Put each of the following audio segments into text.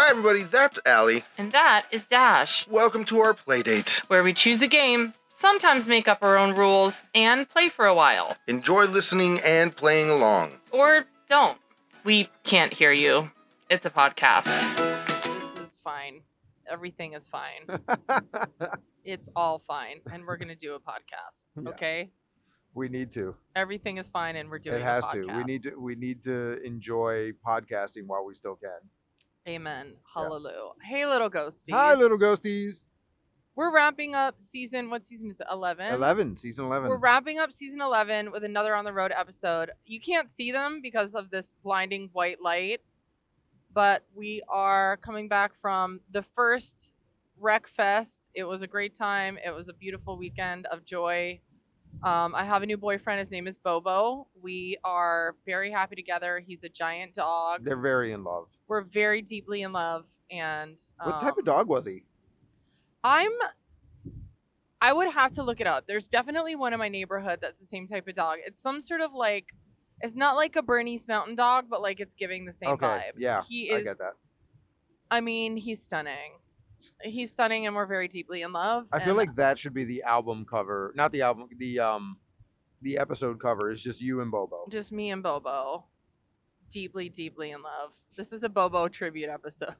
Hi everybody, that's Allie. And that is Dash, Welcome to our playdate. where we choose a game, sometimes make up our own rules, and play for a while. Enjoy listening and playing along. Or don't. We can't hear you. It's a podcast. This is fine. Everything is fine. It's all fine. And we're going to do a podcast. Okay? We need to. Everything is fine and we're doing It has a podcast. to. We need to enjoy podcasting while we still can. Amen. Hallelujah. Yeah. Hey, little ghosties. Hi, little ghosties. We're wrapping up what season is it? 11? Season 11. We're wrapping up season 11 with another On the Road episode. You can't see them because of this blinding white light, but we are coming back from the first Rec Fest. It was a great time. It was a beautiful weekend of joy. I have a new boyfriend. His name is Bobo. We are very happy together. He's a giant dog. They're very in love. We're very deeply in love. And what type of dog was he? I would have to look it up. There's definitely one in my neighborhood that's the same type of dog. It's some sort of like, it's not like a Bernese Mountain Dog, but like it's giving the same vibe. Yeah, I get that. I mean, he's stunning. He's stunning, and we're very deeply in love. I feel like that should be the album cover, not the album, the episode cover is just you and Bobo. Just me and Bobo, deeply, deeply in love. This is a Bobo tribute episode.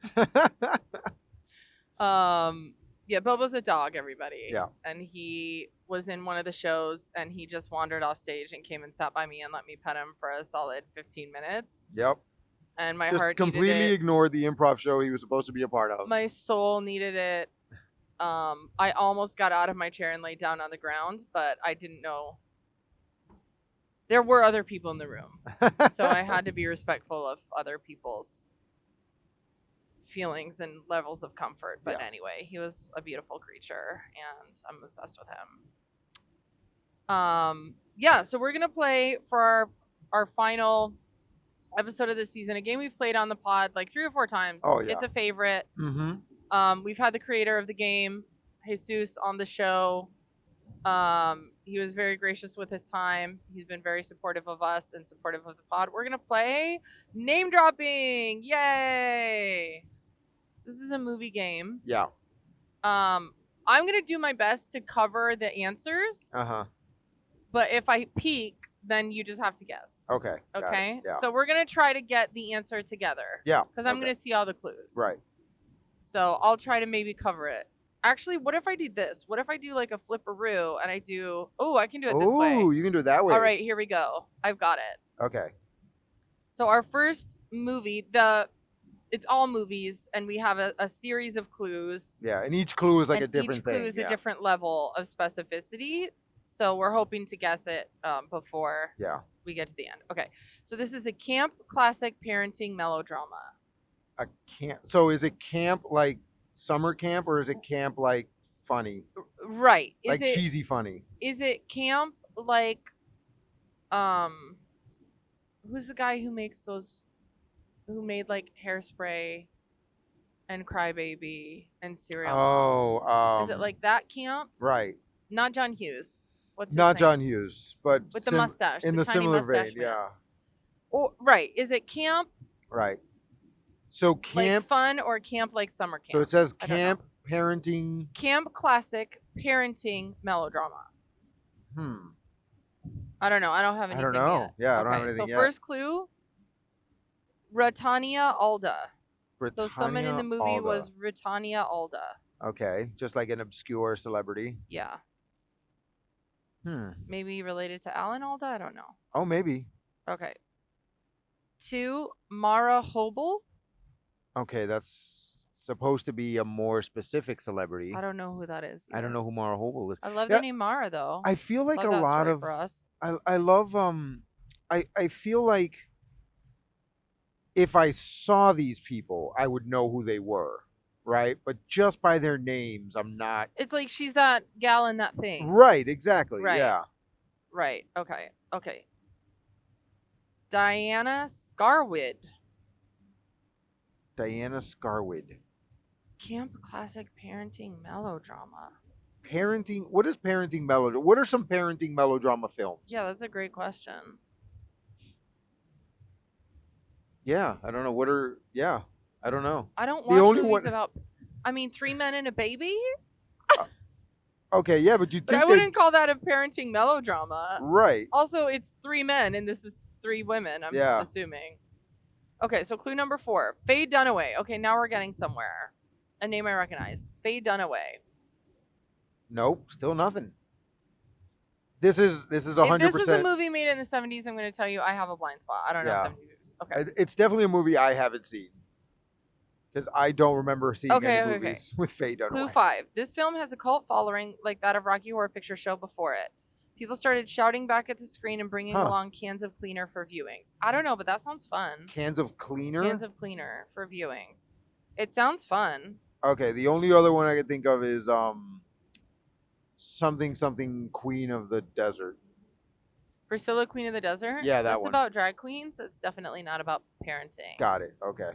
Yeah, Bobo's a dog, everybody. Yeah. And he was in one of the shows, and he just wandered off stage and came and sat by me and let me pet him for a solid 15 minutes. Yep. And my just heart completely ignored the improv show he was supposed to be a part of. My soul needed it. I almost got out of my chair and laid down on the ground, but I didn't know. There were other people in the room. So I had to be respectful of other people's feelings and levels of comfort. But anyway, he was a beautiful creature, and I'm obsessed with him. So we're going to play for our final episode of the season, a game we've played on the pod like 3 or 4 times. Oh, yeah. It's a favorite. Mm-hmm. We've had the creator of the game, Jesus, on the show. He was very gracious with his time. He's been very supportive of us and supportive of the pod. We're gonna play name dropping. Yay! So this is a movie game. Yeah. I'm gonna do my best to cover the answers. But if I peek, then you just have to guess. Okay. Okay. Yeah. So we're gonna try to get the answer together. Yeah. Because I'm gonna see all the clues. Right. So I'll try to maybe cover it. Actually, what if I do this? What if I do like a flipperoo and I do... Oh, I can do it this way. Oh, you can do it that way. All right, here we go. I've got it. Okay. So our first movie, it's all movies, and we have a series of clues. Yeah, and each clue is like a different thing. Each clue is a different level of specificity. So we're hoping to guess it before we get to the end. Okay, so this is a camp classic parenting melodrama. A camp. So is it camp like summer camp, or is it camp like funny? Right. Like cheesy funny. Is it camp like who's the guy who makes those, who made like Hairspray and Crybaby and Serial? Oh, is it like that camp? Right. Not John Hughes. What's his Not name? John Hughes, but with the mustache. In the similar vein, yeah. Oh, right. Is it camp? Right. So camp like fun or camp like summer camp? So it says camp parenting. Camp classic parenting melodrama. I don't know. I don't have anything. I don't know. Yet. Yeah, I don't have anything yet. So first clue, Britannia Alda. So Britannia someone in the movie Alda. was Britannia Alda. Okay, just like an obscure celebrity. Yeah. Maybe related to Alan Alda? I don't know. Oh, maybe. Okay. 2, Mara Hobel. Okay, that's supposed to be a more specific celebrity. I don't know who that is. I don't know who Mara Hobel is. I love the name Mara, though. I feel like love a lot of... for us. I love... I feel like if I saw these people, I would know who they were, right? But just by their names, I'm not... It's like she's that gal in that thing. Right, exactly, right. Yeah. Right, okay. Diana Scarwood. Diana Scarwood. Camp classic parenting melodrama. Parenting... What is parenting melodrama? What are some parenting melodrama films? Yeah, that's a great question. Yeah, I don't know. What are... Yeah. I don't know. I don't The watch only movies one- about. I mean, 3 men and a baby, Okay, yeah, but you but I think wouldn't call that a parenting melodrama. right? Also, it's 3 men and this is 3 women. I'm Yeah. assuming. Okay, so clue number 4, Faye Dunaway. Okay, now we're getting somewhere. A name I recognize. Faye Dunaway. Nope, still nothing. This is If 100%. this was a movie made in the 70s, I'm going to tell you I have a blind spot. I don't know Yeah. 70s movies. Okay. It's definitely a movie I haven't seen because I don't remember seeing Okay, any okay, movies with Faye Dunaway. Clue 5. This film has a cult following like that of Rocky Horror Picture Show before it. People started shouting back at the screen and bringing along cans of cleaner for viewings. I don't know, but that sounds fun. Cans of cleaner. Cans of cleaner for viewings. It sounds fun. Okay, the only other one I can think of is something Queen of the Desert. Priscilla, Queen of the Desert? Yeah, that That's one. about drag queens. It's definitely not about parenting. Got it. Okay.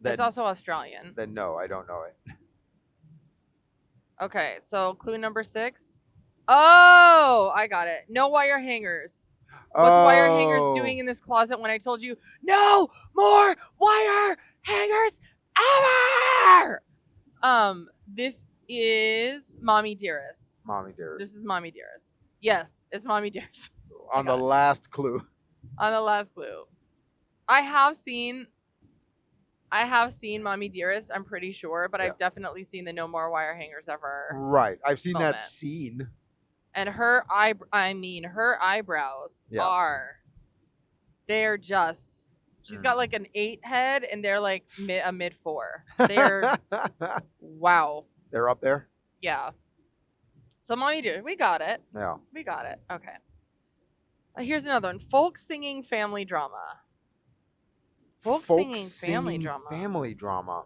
Then, It's also Australian. then no, I don't know it. Okay, so clue number 6. Oh, I got it. No wire hangers. What's wire hangers doing in this closet when I told you no more wire hangers ever? This is Mommy Dearest. Mommy Dearest. This is Mommy Dearest. Yes, it's Mommy Dearest. On the got it. last clue. On the last clue. I have seen Mommy Dearest, I'm pretty sure, but Yeah. I've definitely seen the no more wire hangers ever. Right. I've seen Moment. that scene. And her eyebrows Yeah. they're just, she's got like an 8 head and they're like a mid 4. They're, wow. They're up there. Yeah. So Mommy Dearest, we got it. Yeah. We got it. Okay. Here's another one. Folk singing family drama. Folk singing family drama. Family drama.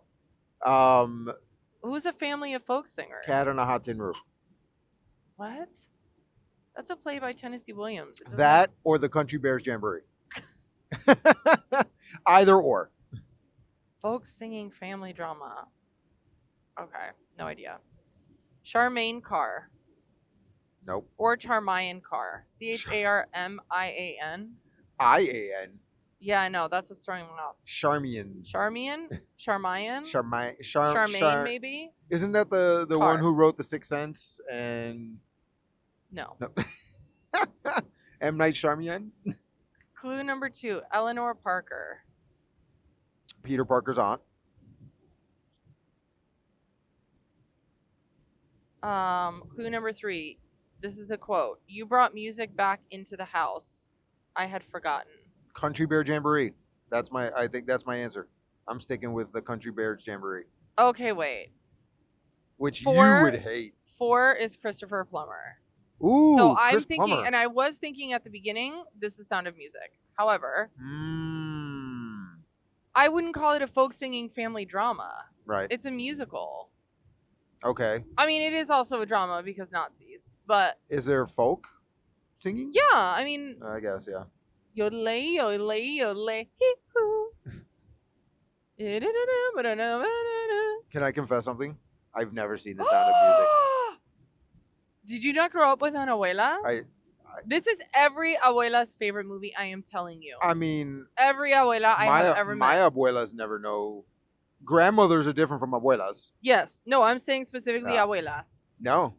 Who's a family of folk singers? Cat on a Hot Tin Roof. What? That's a play by Tennessee Williams. It doesn't- That or the Country Bears Jamboree. Either or. Folk singing family drama. Okay. No idea. Charmaine Carr. Nope. Or Charmian Carr. Charmian. IAN. Yeah, I know. That's what's throwing me off. Charmian. Charmian? Charmian? Charmaine. Charmaine, maybe? Isn't that the Carr. one who wrote The Sixth Sense and No. M. Night Shyamalan? Clue number 2. Eleanor Parker. Peter Parker's aunt. Clue number 3. This is a quote. You brought music back into the house. I had forgotten. Country Bear Jamboree. I think that's my answer. I'm sticking with the Country Bears Jamboree, Okay, wait. which 4 you would hate. 4 is Christopher Plummer. Ooh, So I'm Chris thinking, Plummer. and I was thinking at the beginning, this is Sound of Music. However, I wouldn't call it a folk singing family drama. Right. It's a musical. Okay. I mean, it is also a drama because Nazis, but Is there folk singing? yeah, I mean, I guess, yeah. yodelay, yodelay, yodelay, hee hoo. Can I confess something? I've never seen The Sound of Music. Did you not grow up with an abuela? This is every abuela's favorite movie, I am telling you. I mean, Every abuela I have ever my met. abuelas never know. Grandmothers are different from abuelas. Yes. No, I'm saying specifically Yeah. abuelas. No.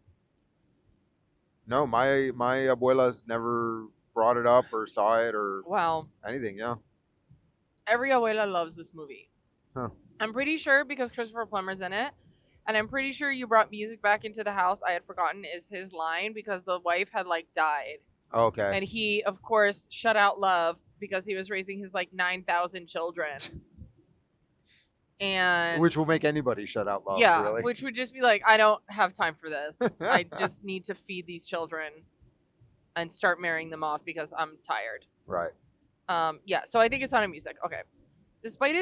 No, my abuelas never brought it up or saw it or Wow. anything, yeah. Every abuela loves this movie. Huh. I'm pretty sure because Christopher Plummer's in it. And I'm pretty sure you brought music back into the house. I had forgotten is his line because the wife had like died. Okay. And he, of course, shut out love because he was raising his like 9,000 children. And Which will make anybody shut out love, yeah, really. which would just be like, I don't have time for this. I just need to feed these children and start marrying them off because I'm tired. Right. Yeah, so I think it's Sound of Music. Okay. Despite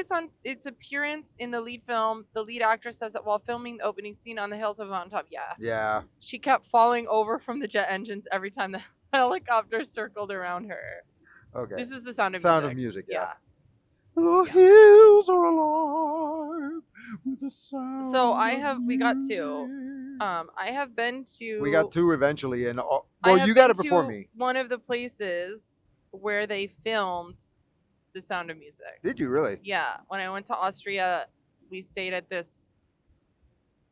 its appearance in the lead film, the lead actress says that while filming the opening scene on the hills of a mountaintop, Yeah. she kept falling over from the jet engines every time the helicopter circled around her. Okay. This is the Sound of Sound Music. of Music, yeah. Yeah. The hills are alive with the sound. So we got of 2. music. I have been to. We got 2 eventually, and I have you got been it before to me. One of the places where they filmed The Sound of Music. Did you really? Yeah, when I went to Austria, we stayed at this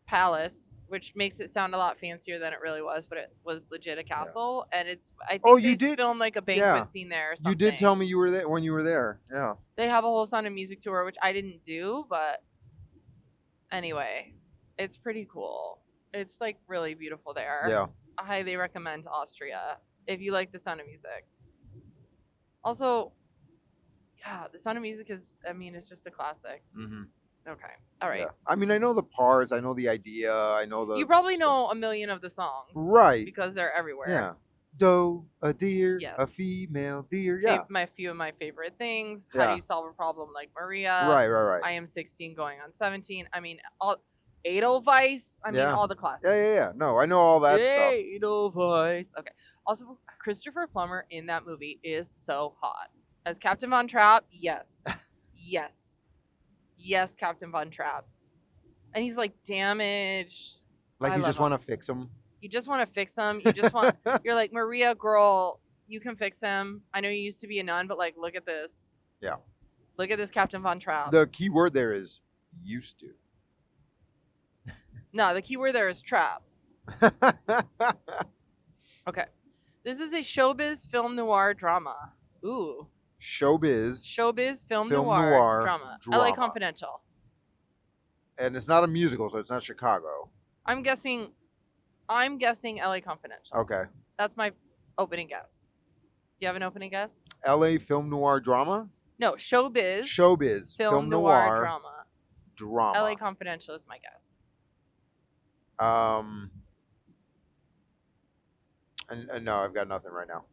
palace, which makes it sound a lot fancier than it really was, but it was legit a castle. And it's, I think Oh, you they did? filmed like a banquet scene there or something. You did tell me you were there when you were there. Yeah. They have a whole Sound of Music tour, which I didn't do, but anyway, it's pretty cool. It's like really beautiful there. Yeah. I highly recommend Austria if you like the Sound of Music. Also, yeah, the Sound of Music is, I mean, it's just a classic. Mm-hmm. Okay. All right. Yeah. I mean, I know the parts. I know the idea. I know the. You probably know a million of the songs. Right. Because they're everywhere. Yeah. Doe, a deer, Yes. a female deer. Yeah. My few of my favorite things. Yeah. How do you solve a problem like Maria? Right. I am 16 going on 17. I mean, all Edelweiss. I mean, Yeah. all the classics. Yeah. No, I know all that stuff. Edelweiss. Okay. Also, Christopher Plummer in that movie is so hot. As Captain Von Trapp, yes. Yes, Captain Von Trapp. And he's like damaged. Like I you love just want to fix him. You just want to fix him. You just want, you're like, Maria, girl, you can fix him. I know you used to be a nun, but like, look at this. Yeah. Look at this Captain Von Trapp. The key word there is used to. No, the key word there is trap. Okay. This is a showbiz film noir drama. Ooh. Showbiz Film noir noir drama. LA drama. Confidential. And it's not a musical, so it's not Chicago. I'm guessing LA Confidential. Okay. That's my opening guess. Do you have an opening guess? LA film noir drama? No, showbiz. Showbiz Film noir drama. LA Confidential is my guess. And no, I've got nothing right now.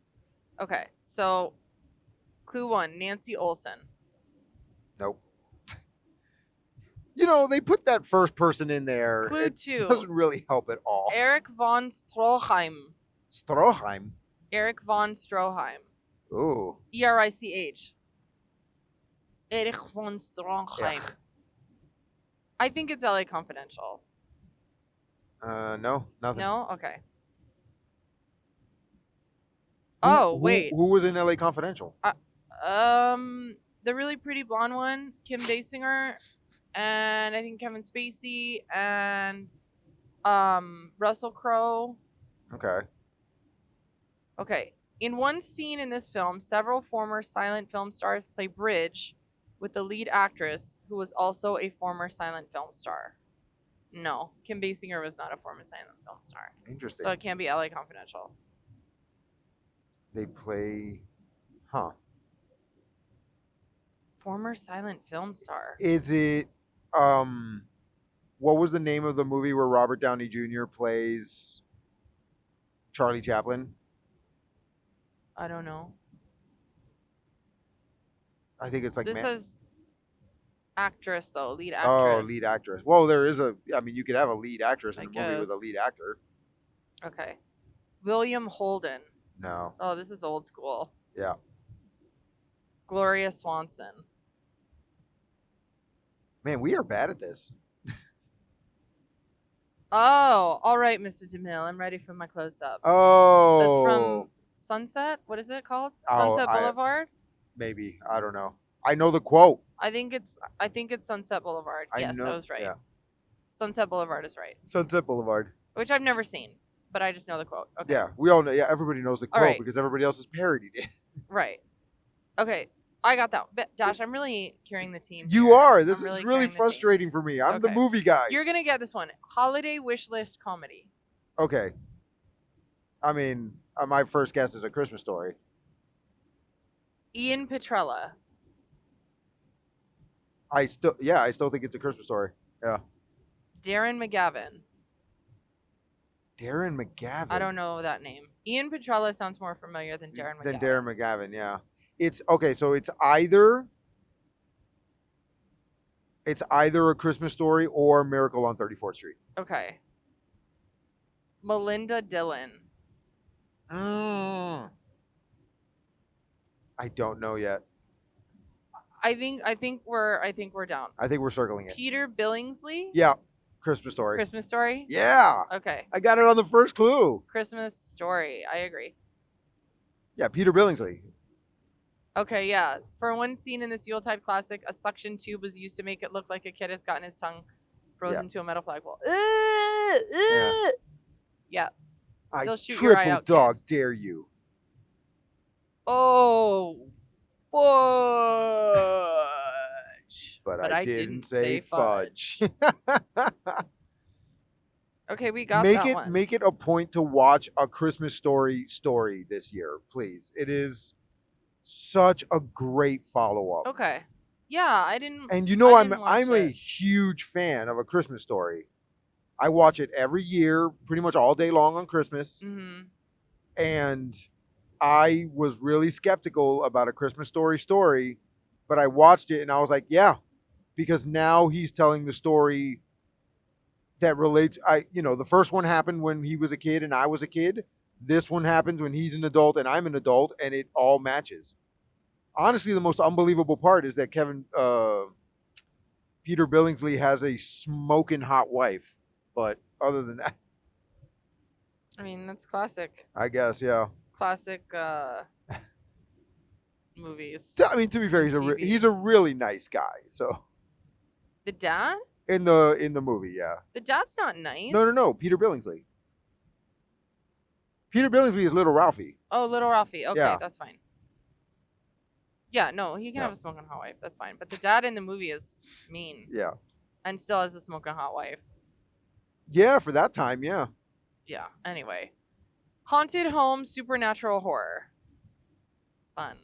Okay, so clue 1, Nancy Olson. Nope. You know, they put that first person in there. Clue It 2, doesn't really help at all. Eric von Stroheim. Stroheim. Eric von Stroheim. Ooh. ERICH. Eric von Stroheim. Ugh. I think it's LA Confidential. No, nothing. No? Okay. Wait. Who was in LA Confidential? The really pretty blonde one, Kim Basinger, and I think Kevin Spacey and Russell Crowe. Okay. Okay. In one scene in this film, several former silent film stars play bridge with the lead actress, who was also a former silent film star. No, Kim Basinger was not a former silent film star. Interesting. So it can't be LA Confidential. They play, huh? Former silent film star. Is it, what was the name of the movie where Robert Downey Jr. plays Charlie Chaplin? I don't know. I think it's like This says actress, though. Lead actress. Oh, lead actress. Well, there is you could have a lead actress in I a movie with a guess. lead actor. Okay. William Holden. No. Oh, this is old school. Yeah. Gloria Swanson. Man, we are bad at this. Oh, all right, Mr. DeMille. I'm ready for my close-up. Oh. That's from Sunset. What is it called? Oh, Sunset Boulevard? Maybe. I don't know. I know the quote. I think it's Sunset Boulevard. Yes, I was right. Yeah. Sunset Boulevard is right. Sunset Boulevard. Which I've never seen, but I just know the quote. Okay. Yeah, we all know. Yeah, everybody knows the All quote right. because everybody else has parodied it. Right. Okay. I got that. Dash, I'm really carrying the team. You here. are. This I'm is really carrying the team. frustrating for me. I'm the Okay. movie guy. You're going to get this one. Holiday wish list comedy. Okay. I mean, my first guess is A Christmas Story. Ian Petrella. I still think it's A Christmas Story. Yeah. Darren McGavin. Darren McGavin. I don't know that name. Ian Petrella sounds more familiar than Darren McGavin. Than Darren McGavin, yeah. It's okay, so it's either A Christmas Story or Miracle on 34th Street. Okay. Melinda Dillon. I don't know yet. I think we're down. I think we're circling it. Peter Billingsley. Yeah, Christmas Story. Christmas Story. Yeah, Okay. I got it on the first clue. Christmas Story. I agree. Yeah, Peter Billingsley. Okay, yeah. For one scene in this Yuletide classic, a suction tube was used to make it look like a kid has gotten his tongue frozen to a metal flagpole. Yeah. I They'll shoot your eye triple out, dog kid. dare you. Oh, fudge. But I didn't say fudge. Okay, we got make that it one. make it a point to watch A Christmas Story this year, please. It is such a great follow-up. Okay. Yeah, I didn't. And you know I I'm didn't watch I'm a it. huge fan of A Christmas Story. I watch it every year, pretty much all day long on Christmas. Mhm. And I was really skeptical about A Christmas Story, but I watched it and I was like, yeah, because now he's telling the story that relates. The first one happened when he was a kid and I was a kid. This one happens when he's an adult and I'm an adult, and it all matches. Honestly, the most unbelievable part is that Peter Billingsley has a smoking hot wife. But other than that, I mean, that's classic. I guess, yeah. Classic movies. I mean, to be fair, TV. he's a really nice guy. So The dad? in the movie, yeah. The dad's not nice. No. Peter Billingsley. Peter Billingsley is Little Ralphie. Oh, Little Ralphie. Okay, Yeah. that's fine. Yeah, no, he can Yeah. have a smoking hot wife. That's fine. But the dad in the movie is mean Yeah. and still has a smoking hot wife. Yeah, for that time, yeah. Yeah, anyway. Haunted home, supernatural horror. Fun.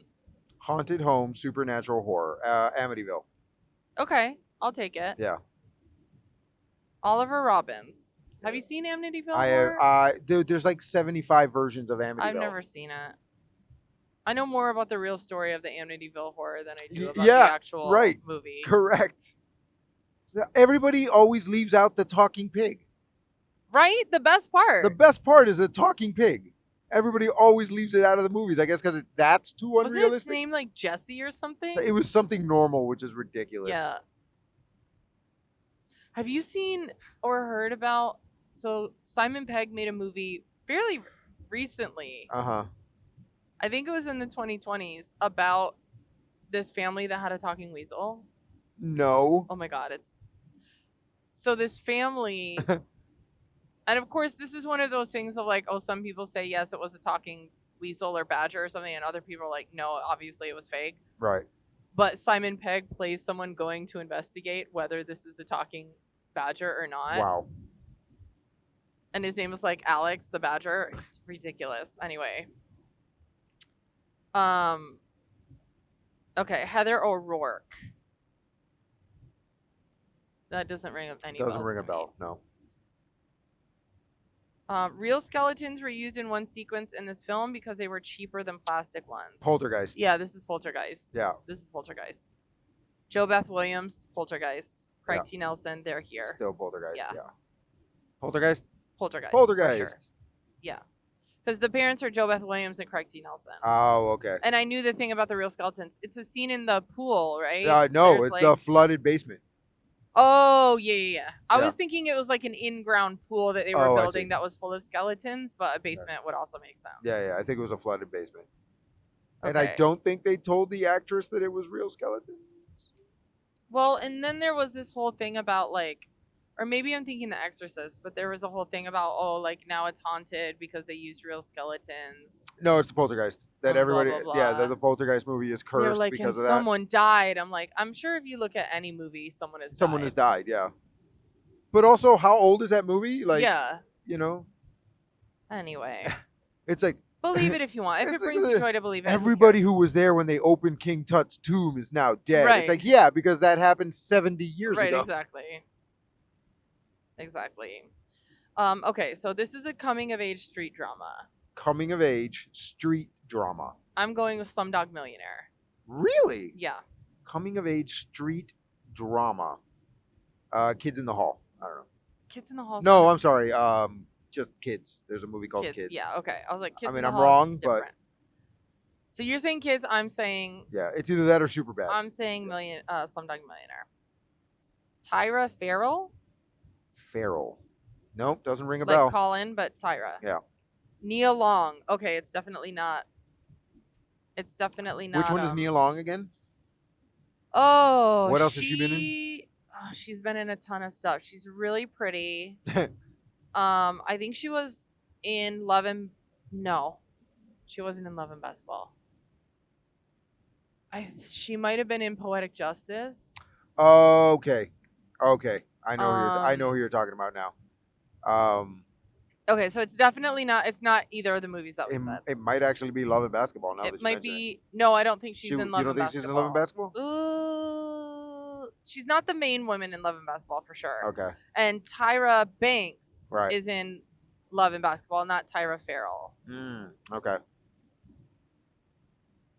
Haunted home, supernatural horror, Amityville. Okay, I'll take it. Yeah. Oliver Robbins. Have you seen Amityville I horror? there's like 75 versions of Amityville. I've never seen it. I know more about the real story of the Amityville horror than I do about Yeah, the actual right. movie. Correct. Everybody always leaves out the talking pig. Right? The best part. The best part is the talking pig. Everybody always leaves it out of the movies. I guess because that's too Wasn't its unrealistic. name like Jesse or something? So it was something normal, which is ridiculous. Yeah. Have you seen or heard about? So Simon Pegg made a movie fairly recently. Uh-huh. I think it was in the 2020s about this family that had a talking weasel. No. Oh my god, it's so this family. And of course, this is one of those things of like, oh, some people say yes, it was a talking weasel or badger or something, and other people are like, no, obviously it was fake. Right. But Simon Pegg plays someone going to investigate whether this is a talking badger or not. Wow. And his name is like Alex the Badger. It's ridiculous. Anyway. Okay, Heather O'Rourke. That doesn't ring any bells. Doesn't ring a to me. bell. No. Real skeletons were used in one sequence in this film because they were cheaper than plastic ones. Poltergeist. Yeah, this is Poltergeist. Yeah. This is Poltergeist. Joe Beth Williams, Poltergeist. Craig Yeah. T. Nelson, they're here. Still Poltergeist. Yeah. Yeah. Poltergeist. Poltergeist. Poltergeist. For sure. Yeah. Because the parents are Joe Beth Williams and Craig T. Nelson. Oh, okay. And I knew the thing about the real skeletons. It's a scene in the pool, right? No, There's it's like... the flooded basement. Oh, yeah. I Yeah. was thinking it was like an in-ground pool that they were Oh, I building see. that was full of skeletons, but a basement would also make sense. Yeah. I think it was a flooded basement. And I Okay. don't think they told the actress that it was real skeletons. Well, and then there was this whole thing about like, or maybe I'm thinking The Exorcist, but there was a whole thing about, oh, like now it's haunted because they used real skeletons. No, it's the Poltergeist. That Blah, everybody, blah, blah, yeah, blah. the Poltergeist movie is They're cursed like, because and of that. someone died. I'm like, I'm sure if you look at any movie, someone has Died, yeah. But also, how old is that movie? Like, yeah. you know, Anyway, it's like believe it if you want. If It's it like brings you joy to believe it. everybody who was there when they opened King Tut's tomb is now dead. Right. It's like, yeah, because that happened 70 years right, ago. exactly. Okay, so this is a coming of age street drama. Coming of age street drama. I'm going with Slumdog Millionaire. Really? Yeah. Coming of age street drama. Kids in the Hall. I don't know. Kids in the Hall. No, I'm sorry. Just Kids. There's a movie called Kids. Yeah, okay. I was like, Kids I mean, in the I'm Hall wrong, is but- different. So you're saying Kids, I'm saying Yeah, it's either that or Superbad. Slumdog Millionaire. Tyra Farrell? Feral. Nope, doesn't ring a Like bell. Colin, but Tyra. Yeah. Nia Long. Okay, it's definitely not It's definitely not. Which one is Nia Long again? Oh, What else has she been in? She's been in a ton of stuff. She's really pretty. I think she was in Love and no, she wasn't in Love and Basketball. She might have been in Poetic Justice. Okay. I know who Um, you're talking about now. Okay, so it's definitely not. It's not either of the movies that we It, said. it might actually be Love and Basketball now that It you might mention it. be. No, I don't think she's in Love You don't and think Basketball. she's in Love and Basketball? Ooh, she's not the main woman in Love and Basketball for sure. Okay. And Tyra Banks Right. is in Love and Basketball, not Tyra Farrell. Okay.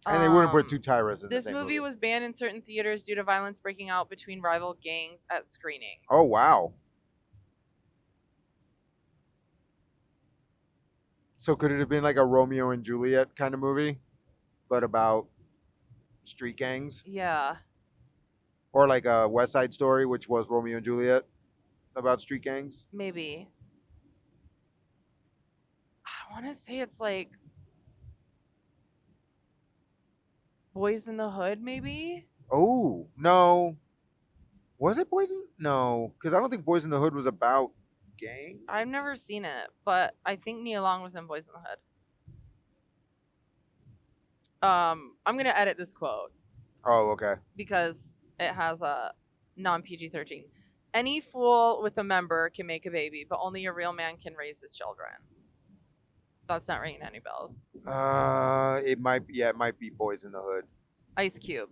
And they wouldn't put two Tyras in This the same movie was banned in certain theaters due to violence breaking out between rival gangs at screenings. Oh, wow. So could it have been like a Romeo and Juliet kind of movie, but about street gangs? Yeah. Or like a West Side Story, which was Romeo and Juliet, about street gangs? Maybe. I want to say it's like Boys in the Hood, maybe? Oh, no. Was it Boys in? No, because I don't think Boys in the Hood was about gangs. I've never seen it, but I think Nia Long was in Boys in the Hood. I'm gonna edit this quote Oh, okay. because it has a non PG-13. Any fool with a member can make a baby, but only a real man can raise his children. That's not ringing any bells. It might be. Yeah, it might be Boys in the Hood. Ice Cube.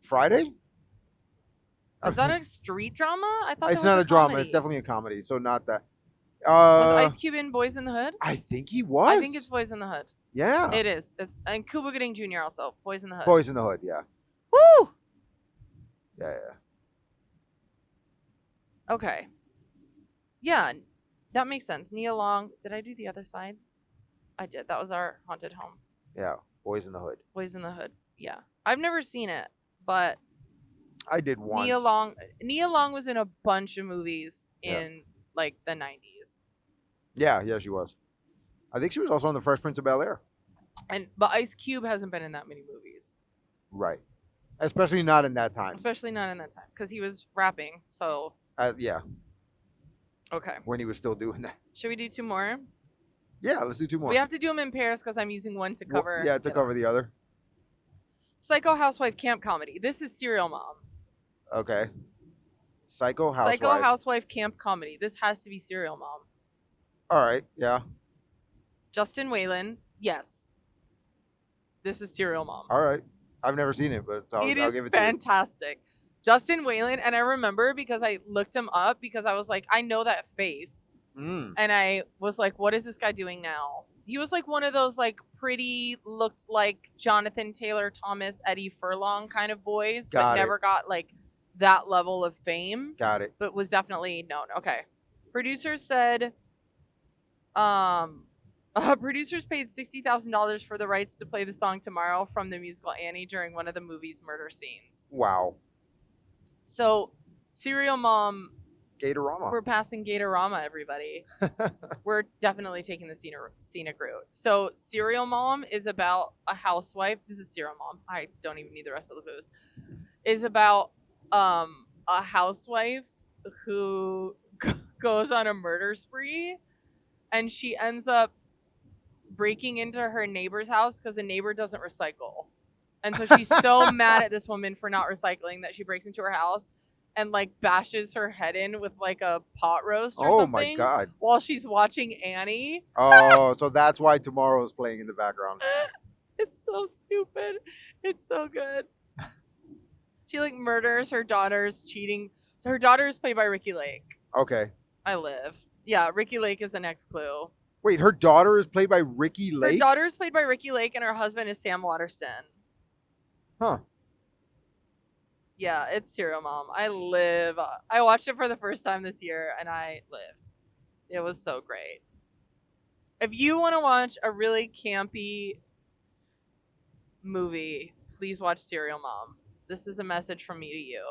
Friday? Is that a street drama? I thought It's that was not a drama. comedy. It's definitely a comedy. So not that. Was Ice Cube in Boys in the Hood? I think he was. I think it's Boys in the Hood. Yeah. It is. And Cuba Gooding Jr. also. Boys in the Hood. Boys in the Hood. Yeah. Woo! Yeah. Okay. Yeah, that makes sense. Nia Long. Did I do the other side? I did. That was our haunted home. Yeah. Boys in the Hood. Boys in the Hood. Yeah. I've never seen it, but I did once. Nia Long was in a bunch of movies in like the 90s. Yeah, she was. I think she was also on The Fresh Prince of Bel-Air. But Ice Cube hasn't been in that many movies. Right. Especially not in that time. Especially not in that time because he was rapping. So Yeah. okay. When he was still doing that. Should we do two more? Yeah, let's do two more. We have to do them in pairs because I'm using one to cover. Yeah, to cover the other. Psycho Housewife Camp Comedy. This is Serial Mom. Okay. Psycho Housewife. Psycho Housewife Camp Comedy. This has to be Serial Mom. All right. Yeah. Justin Whalen. Yes. This is Serial Mom. All right. I've never seen it, but I'll give it to you. Fantastic. Justin Whalen, and I remember because I looked him up because I was like, I know that face. And I was like, what is this guy doing now? He was like one of those like pretty, looked like Jonathan Taylor Thomas, Eddie Furlong kind of boys, but never got like that level of fame. Got it. But was definitely known. Okay. Producers said producers paid $60,000 for the rights to play the song Tomorrow from the musical Annie during one of the movie's murder scenes. Wow. So, Serial Mom. Gatorama. We're passing Gatorama, everybody. We're definitely taking the scenic route. So, Serial Mom is about a housewife. This is Serial Mom. I don't even need the rest of the booze. Is about a housewife who goes on a murder spree, and she ends up breaking into her neighbor's house because the neighbor doesn't recycle. And so she's so mad at this woman for not recycling that she breaks into her house and like bashes her head in with like a pot roast or something. Oh my God. While she's watching Annie. Oh, so that's why Tomorrow is playing in the background. It's so stupid. It's so good. She like murders her daughter's cheating. So her daughter is played by Ricki Lake. Okay. I live. Yeah, Ricki Lake is the next clue. Wait, her daughter is played by Ricki Lake? Her daughter is played by Ricki Lake and her husband is Sam Waterston. Huh. Yeah, it's Serial Mom. I live. I watched it for the first time this year and I lived. It was so great. If you want to watch a really campy movie, please watch Serial Mom. This is a message from me to you.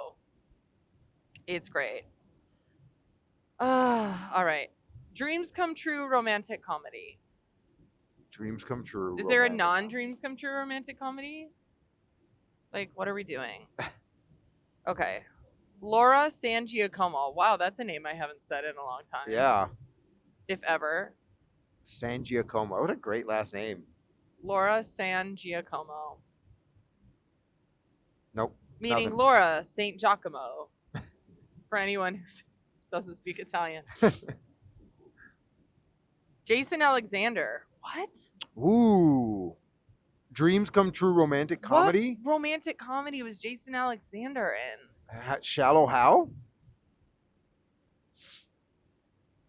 It's great. All right. Dreams Come True romantic comedy. Dreams come true. Is there a romantic non-dreams come true romantic comedy? Like, what are we doing? Okay. Laura San Giacomo. Wow, that's a name I haven't said in a long time. Yeah. If ever. San Giacomo. What a great last name. Laura San Giacomo. Nope. Meaning nothing. Laura St. Giacomo. For anyone who doesn't speak Italian. Jason Alexander. What? Ooh. Dreams come true romantic comedy? What romantic comedy was Jason Alexander in? Shallow Hal?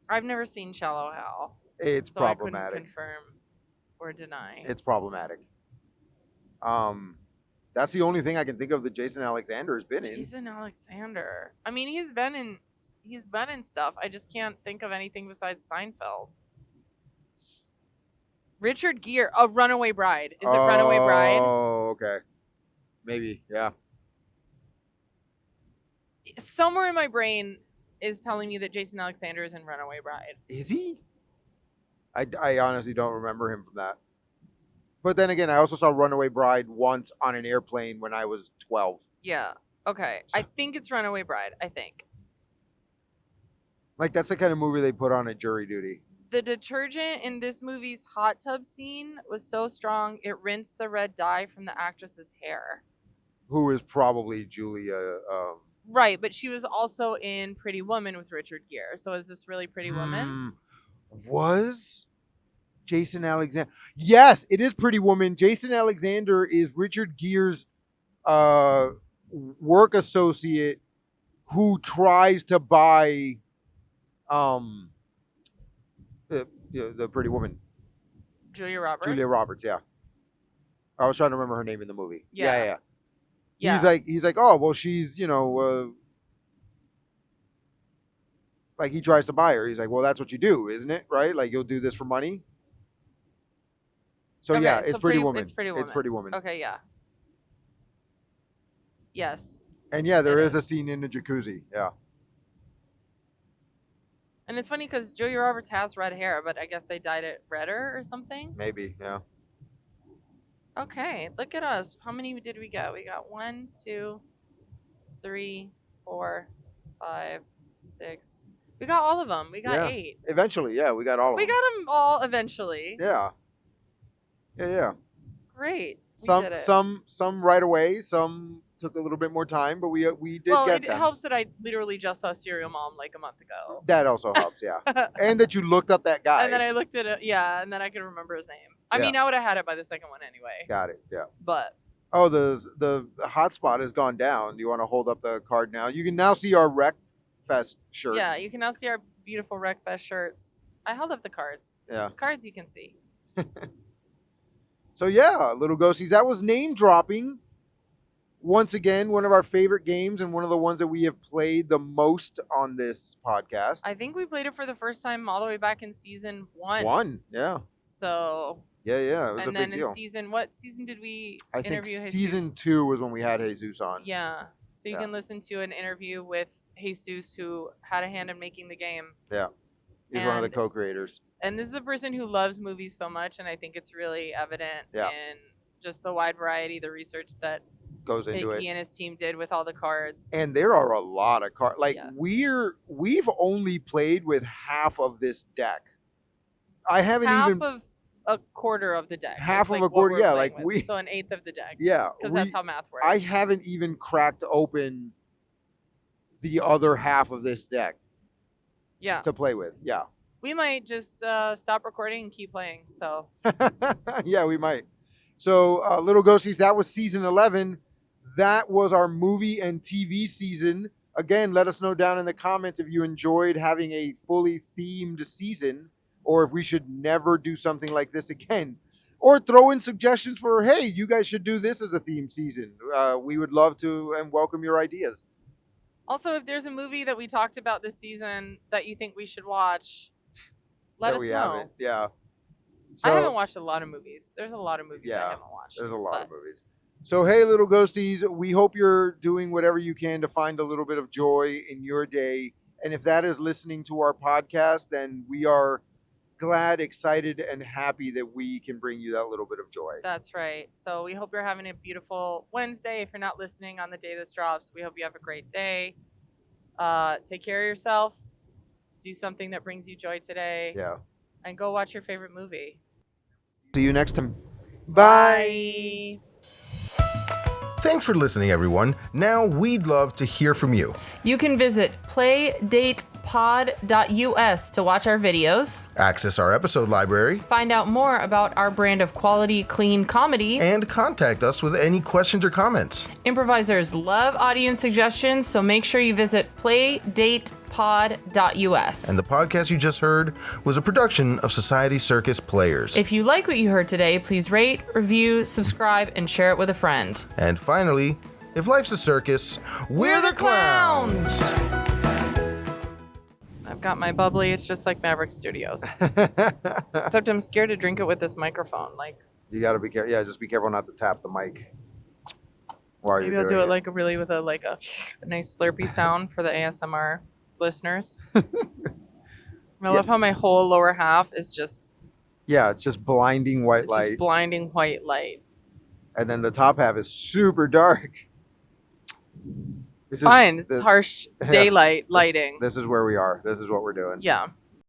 I've never seen Shallow Hal. It's so I problematic. couldn't confirm or deny. It's problematic. That's the only thing I can think of that Jason Alexander has been in. Jason Alexander. I mean, he's been in stuff. I just can't think of anything besides Seinfeld. Richard Gere, A Runaway Bride. Is it Runaway Bride? Oh, okay. Maybe, yeah. Somewhere in my brain is telling me that Jason Alexander is in Runaway Bride. Is he? I honestly don't remember him from that. But then again, I also saw Runaway Bride once on an airplane when I was 12. Yeah. Okay. I think it's Runaway Bride. I think. Like, that's the kind of movie they put on at jury duty. The detergent in this movie's hot tub scene was so strong it rinsed the red dye from the actress's hair. Who is probably Julia. Right, but she was also in Pretty Woman with Richard Gere. So is this really Pretty Woman? Was Jason Alexander? Yes, it is Pretty Woman. Jason Alexander is Richard Gere's work associate who tries to buy the Pretty Woman. Julia Roberts. Julia Roberts, yeah. I was trying to remember her name in the movie. Yeah. He's like, oh, well, she's, like he tries to buy her. He's like, well, that's what you do, isn't it? Right? Like you'll do this for money. So Okay, yeah, so it's Pretty Woman. It's Pretty Woman. It's Pretty Woman. Okay, yeah. Yes. And yeah, there It is a scene in the jacuzzi. Yeah. And it's funny because Julia Roberts has red hair, but I guess they dyed it redder or something. Maybe, yeah. Okay, look at us. How many did we get? We got 1, 2, 3, 4, 5, 6. We got all of them. We got 8. Eventually, yeah, we got all of them. We got them all eventually. Yeah. Yeah. Great. Some we did it. some right away. Some took a little bit more time, but we did well, get it them. helps that I literally just saw Serial Mom like a month ago. That also helps, yeah. And that you looked up that guy. And then I looked at it, yeah, and then I could remember his name. I mean, I would have had it by the second one anyway. Got it, yeah. But oh, the hotspot has gone down. Do you want to hold up the card now? You can now see our Rec Fest shirts. yeah, you can now see our beautiful Wreckfest shirts. I held up the cards. Yeah. Cards you can see. So yeah, little ghosties. That was name dropping. Once again, one of our favorite games and one of the ones that we have played the most on this podcast. I think we played it for the first time all the way back in season 1. One, yeah. So Yeah, it was and a then big deal. in season, what season did we I think interview Jesus? season 2 was when we had Jesus on. Yeah. So you Yeah. can listen to an interview with Jesus, who had a hand in making the game. Yeah. He's one of the And- co-creators. And this is a person who loves movies so much, and I think it's really evident Yeah. in just the wide variety, the research that Goes into he it. and his team did with all the cards. And there are a lot of cards. Like Yeah. we've only played with half of this deck. I haven't half even of a quarter of the deck. Half It's like of a what quarter, we're yeah, playing like with. we- So an eighth of the deck. yeah. Because that's how math works. I haven't even cracked open the other half of this deck yeah. to play with. Yeah. We might just stop recording and keep playing. So Yeah, we might. So, Little Ghosties, that was season 11. That was our movie and TV season. Again, let us know down in the comments if you enjoyed having a fully themed season or if we should never do something like this again. Or throw in suggestions for, hey, you guys should do this as a theme season. We would love to and welcome your ideas. also, if there's a movie that we talked about this season that you think we should watch, let that us we know. haven't. Yeah. I So- haven't watched a lot of movies. There's a lot of movies I Yeah, haven't watched. There's a lot but of movies. So, hey, Little Ghosties, we hope you're doing whatever you can to find a little bit of joy in your day. And if that is listening to our podcast, then we are glad, excited, and happy that we can bring you that little bit of joy. That's right. So we hope you're having a beautiful Wednesday. If you're not listening on the day this drops, we hope you have a great day. Take care of yourself. Do something that brings you joy today. Yeah. And go watch your favorite movie. See you next time. Bye. Thanks for listening, everyone. Now we'd love to hear from you. You can visit playdatepod.us to watch our videos, Access our episode library, find out more about our brand of quality, clean comedy. and contact us with any questions or comments. Improvisers love audience suggestions, so make sure you visit playdatepod.us. And the podcast you just heard was a production of Society Circus Players. If you like what you heard today, please rate, review, subscribe, and share it with a friend. And finally, if life's a circus, we're the clowns! I've got my bubbly. It's just like Maverick Studios. Except I'm scared to drink it with this microphone. Like, You got to be careful. Yeah, just be careful not to tap the mic while maybe you're I'll do doing it like a nice slurpy sound for the ASMR listeners. I love how my whole lower half is just Yeah, it's just blinding white just light. blinding white light. And then the top half is super dark. Fine. It's harsh daylight lighting. This is where we are. This is what we're doing. Yeah.